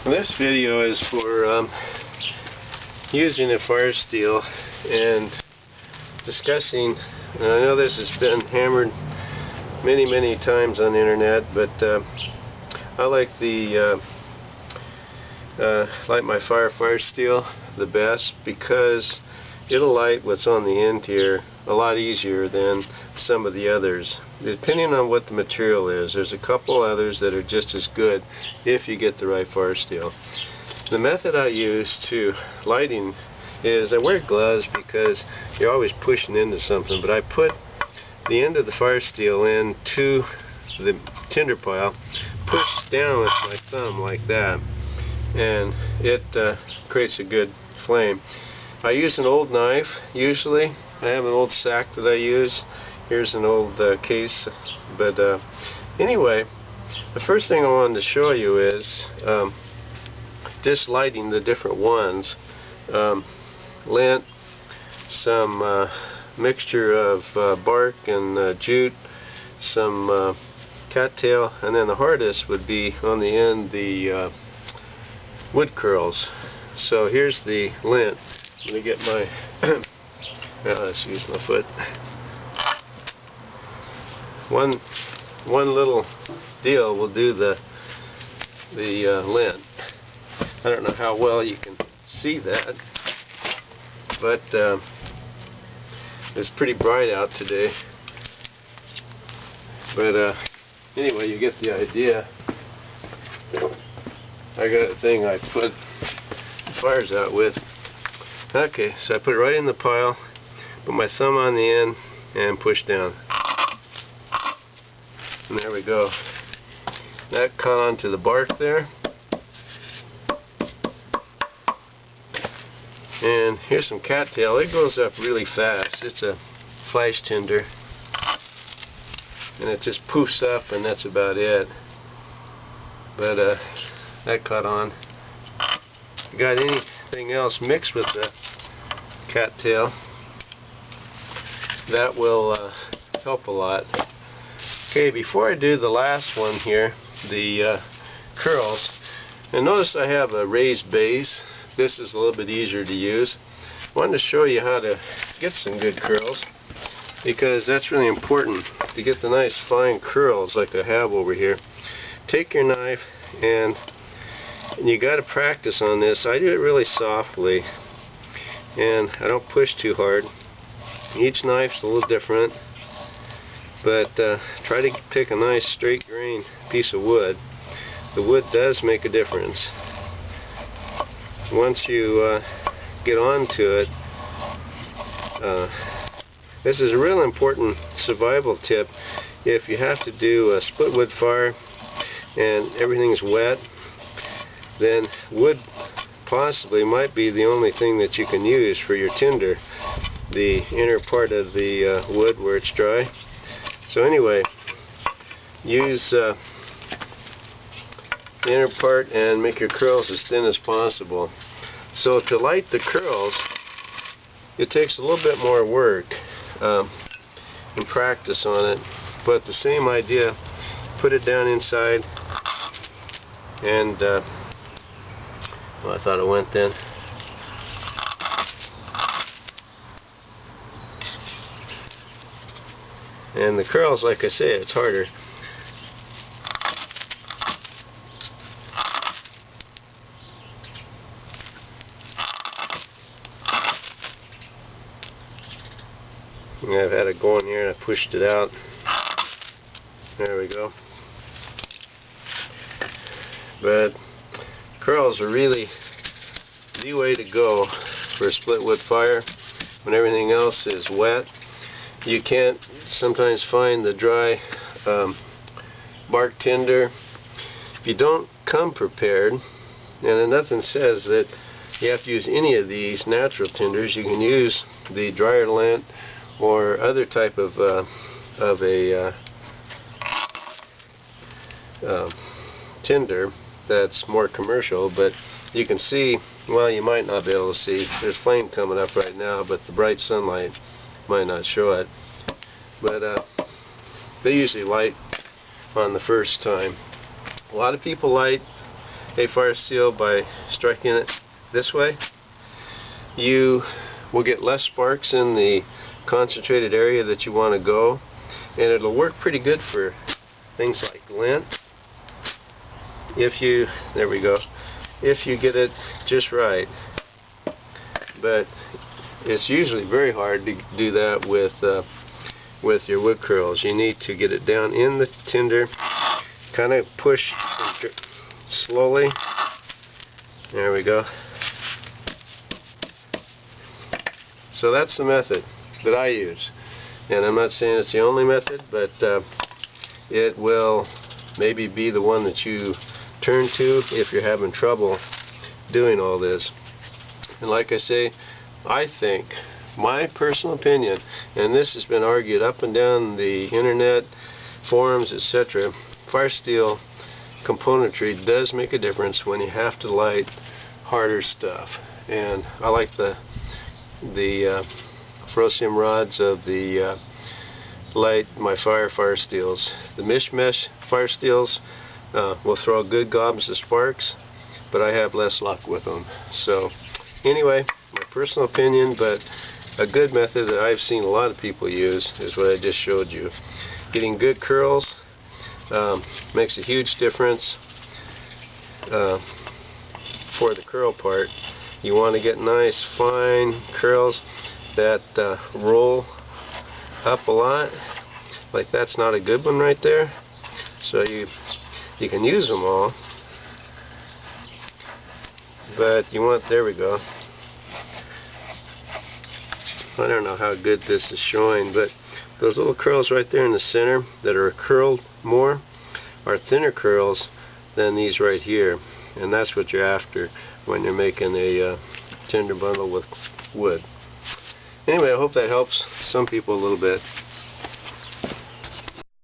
This video is for using a firesteel and discussing, and I know this has been hammered many times on the internet, but I like my firesteel the best because it'll light what's on the end here a lot easier than some of the others. Depending on what the material is, there's a couple others that are just as good if you get the right firesteel. The method I use to lighting is I wear gloves because you're always pushing into something, but I put the end of the firesteel into the tinder pile, push down with my thumb like that, and it creates a good flame. I use an old knife usually. I have an old sack that I use. Here's an old case, but anyway, the first thing I wanted to show you is just lighting the different ones. Lint, some mixture of bark and jute, some cattail, and then the hardest would be on the end the wood curls. So here's the lint. Let me get my let's use my foot. One little deal will do the lint. I don't know how well you can see that, but it's pretty bright out today. But anyway, you get the idea. I got a thing I put fires out with. Okay, so I put it right in the pile, put my thumb on the end, and push down. And there we go. That caught onto the bark there. And here's some cattail. It goes up really fast. It's a flash tinder. And it just poofs up, and that's about it. But that caught on. If you got anything else mixed with the cattail, that will help a lot. Okay, before I do the last one here, the curls, and notice I have a raised base. This is a little bit easier to use. I wanted to show you how to get some good curls, because that's really important to get the nice fine curls like I have over here. Take your knife, and you got to practice on this. I do it really softly, and I don't push too hard. Each knife's a little different, but try to pick a nice straight grain piece of wood. The wood does make a difference. Once you get onto it, this is a real important survival tip. If you have to do a split wood fire and everything's wet, then wood possibly might be the only thing that you can use for your tinder, the inner part of the wood where it's dry. So anyway, use the inner part and make your curls as thin as possible. So to light the curls, it takes a little bit more work and practice on it, but the same idea. Put it down inside, and well, I thought it went then. And the curls, like I say, it's harder. And I've had it going here and I pushed it out. There we go. But curls are really the way to go for a split wood fire when everything else is wet. You can't sometimes find the dry bark tinder. If you don't come prepared, and nothing says that you have to use any of these natural tinders. You can use the dryer lint or other type of a tinder that's more commercial, but you can see, well, you might not be able to see, there's flame coming up right now, but the bright sunlight might not show it. But they usually light on the first time. A lot of people light a fire steel by striking it this way, you will get less sparks in the concentrated area that you want to go, and it'll work pretty good for things like lint. There we go, if you get it just right. But it's usually very hard to do that with your wood curls. You need to get it down in the tinder, kind of push slowly. There we go. So that's the method that I use, and I'm not saying it's the only method, but it will maybe be the one that you turn to if you're having trouble doing all this. And like I say, I think, my personal opinion, and this has been argued up and down the internet, forums, etc., fire steel componentry does make a difference when you have to light harder stuff. And I like the ferrocium rods of the light my fire steels. The mishmash fire steels will throw good gobs of sparks, but I have less luck with them. So anyway, my personal opinion, but a good method that I've seen a lot of people use is what I just showed you. Getting good curls makes a huge difference for the curl part. You want to get nice fine curls that roll up a lot. Like that's not a good one right there. So you can use them all, but you want, there we go. I don't know how good this is showing, but those little curls right there in the center that are curled more are thinner curls than these right here, and that's what you're after when you're making a tinder bundle with wood. Anyway, I hope that helps some people a little bit.